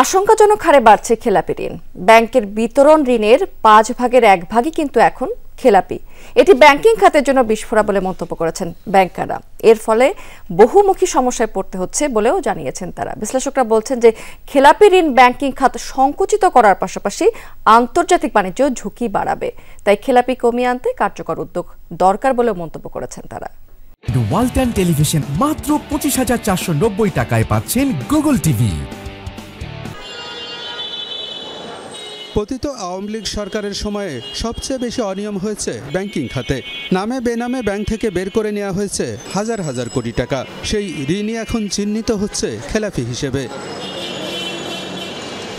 আশঙ্কাজনক হারে বাড়ছে খেলাপি ঋণ। ব্যাংকের বিতরণ ঋণের 5 ভাগের 1 ভাগই কিন্তু এখন খেলাপি। এটি ব্যাংকিং খাতের জন্য বিস্ফোরা বলে মন্তব্য করেছেন ব্যাংকাররা। এর ফলে বহুমুখী সমস্যায় পড়তে হচ্ছে বলেও জানিয়েছেন তারা। বিশ্লেষকরা বলছেন যে খেলাপি ঋণ ব্যাংকিং খাত সংকুচিত করার পাশাপাশি আন্তর্জাতিক বাণিজ্য ঝুঁকি বাড়াবে। তাই খেলাপি কমিয়ে আনতে কার্যকর উদ্যোগ দরকার বলেও মন্তব্য করেছেন তারা। ওয়ালটন টেলিভিশন মাত্র 25,490 টাকায় পাচ্ছেন গুগল টিভি। পতিত আওয়ামী লীগ সরকারের সময়ে সবচেয়ে বেশি অনিয়ম হয়েছে ব্যাংকিং খাতে। নামে বেনামে ব্যাংক থেকে বের করে নেওয়া হয়েছে হাজার হাজার কোটি টাকা। সেই ঋণই এখন চিহ্নিত হচ্ছে খেলাপি হিসেবে।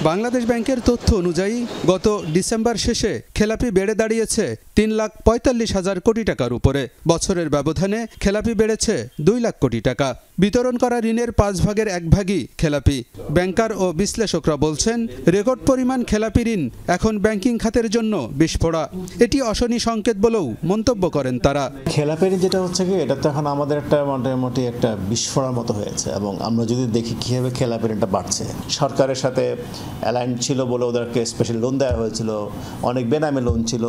বাংলাদেশ ব্যাংকের তথ্য অনুযায়ী গত ডিসেম্বর শেষে খেলাপি বেড়ে দাঁড়িয়েছে 3,45,000 কোটি টাকার উপরে। বছরের ব্যবধানে খেলাপি বেড়েছে 2 লাখ কোটি টাকা। বিতরণ করা ঋণের 5 ভাগের 1 ভাগই খেলাপি। ব্যাংকার ও বিশ্লেষকরা বলছেন, রেকর্ড পরিমাণ খেলাপি ঋণ এখন ব্যাংকিং খাতের জন্য বিস্ফোরা। এটি অশনি সংকেত বলেও মন্তব্য করেন তারা। খেলাপি ঋণ যেটা হচ্ছে কি, এটা তো এখন আমাদের একটা মোটামুটি একটা বিস্ফোরার মতো হয়েছে। এবং আমরা যদি দেখি কীভাবে খেলাপি ঋণটা বাড়ছে, সরকারের সাথে অ্যালাইন ছিল বলে ওদেরকে স্পেশাল লোন দেওয়া হয়েছিল, অনেক বেনামে লোন ছিল।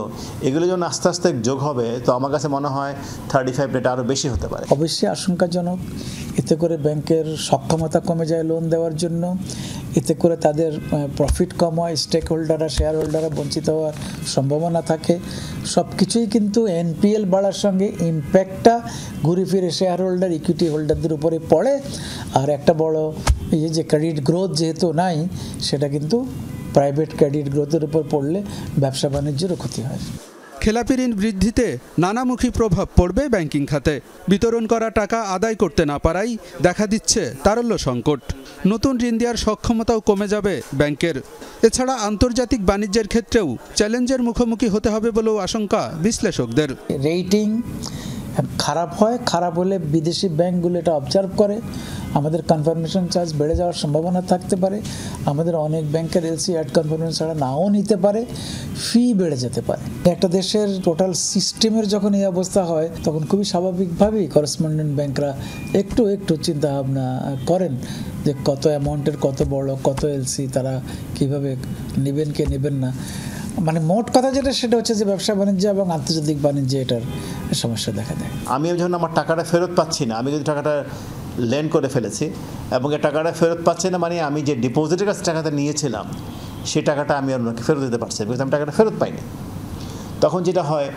এগুলো যখন আস্তে আস্তে যোগ হবে, তো আমার কাছে মনে হয় 35 রেট আরও বেশি হতে পারে। অবশ্যই আশঙ্কাজনক। এতে করে ব্যাংকের সক্ষমতা কমে যায় লোন দেওয়ার জন্য। এতে করে তাদের প্রফিট কম হয়, স্টেক হোল্ডাররা, শেয়ার হোল্ডাররা বঞ্চিত হওয়ার সম্ভাবনা থাকে। সব কিছুই কিন্তু এনপিএল বাড়ার সঙ্গে ইম্প্যাক্টটা ঘুরে ফিরে শেয়ার হোল্ডার, ইকুইটি হোল্ডারদের উপরে পড়ে। আর একটা বড় এই যে ক্রেডিট গ্রোথ যেহেতু নাই, সেটা কিন্তু প্রাইভেট ক্রেডিট গ্রোথের উপর পড়লে ব্যবসা বাণিজ্যেরও ক্ষতি হয়। খেলাপি ঋণ বৃদ্ধিতে নানামুখী প্রভাব পড়বে ব্যাংকিং খাতে। বিতরণ করা টাকা আদায় করতে না পারাই দেখা দিচ্ছে তারল্য সংকট। নতুন ঋণ দেওয়ার সক্ষমতাও কমে যাবে ব্যাংকের। এছাড়া আন্তর্জাতিক বাণিজ্যের ক্ষেত্রেও চ্যালেঞ্জের মুখোমুখি হতে হবে বলেও আশঙ্কা বিশ্লেষকদের। রেটিং খারাপ হয়, খারাপ হলে বিদেশি ব্যাংকগুলো এটা অবজার্ভ করে, আমাদের কনফার্মেশন চার্জ বেড়ে যাওয়ার সম্ভাবনা থাকতে পারে। আমাদের অনেক ব্যাংকের এলসি অ্যাড কনফার্মেশন ছাড়া নাও নিতে পারে, ফি বেড়ে যেতে পারে। একটা দেশের টোটাল সিস্টেমের যখন এই অবস্থা হয়, তখন খুবই স্বাভাবিকভাবেই করেসপন্ডেন্ট ব্যাংকরা একটু চিন্তা ভাবনা করেন যে কত অ্যামাউন্টের, কত বড়, কত এলসি তারা কিভাবে নেবেন কে নেবেন না। মানে মোট কথা যেটা, সেটা হচ্ছে যে ব্যবসা বাণিজ্য এবং আন্তর্জাতিক বাণিজ্যে এটার সমস্যা দেখা দেয়। আমি যখন আমার টাকাটা ফেরত পাচ্ছি না, আমি যদি টাকাটা লেন্ড করে ফেলেছি এবং এই টাকাটা ফেরত পাচ্ছি না, মানে আমি যে ডিপোজিটের কাছে টাকাটা নিয়েছিলাম সেই টাকাটা আমি আপনাকে ফেরত দিতে পারছি, বিকজ আমি টাকাটা ফেরত পাইনি। তখন যেটা হয়,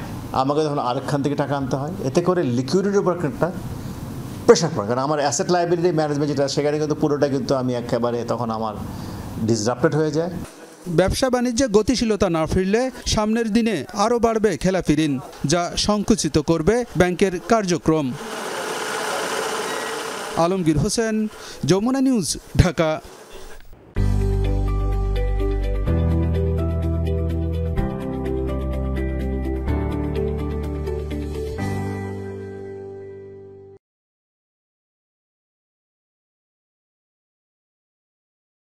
আমাকে তখন আরেকখান থেকে টাকা আনতে হয়। এতে করে লিকুইডিটির উপর একটা প্রেশার পড়ে। কারণ আমার অ্যাসেট লায়াবিলিটি ম্যানেজমেন্ট যেটা, সেখানে কিন্তু পুরোটা কিন্তু আমি একেবারে তখন আমার ডিসরাপ্টেড হয়ে যায়। ব্যবসা বাণিজ্যে গতিশীলতা না ফিরলে সামনের দিনে আরও বাড়বে খেলাপি ঋণ, যা সংকুচিত করবে ব্যাংকের কার্যক্রম। আলমগীর হোসেন, যমুনা নিউজ, ঢাকা।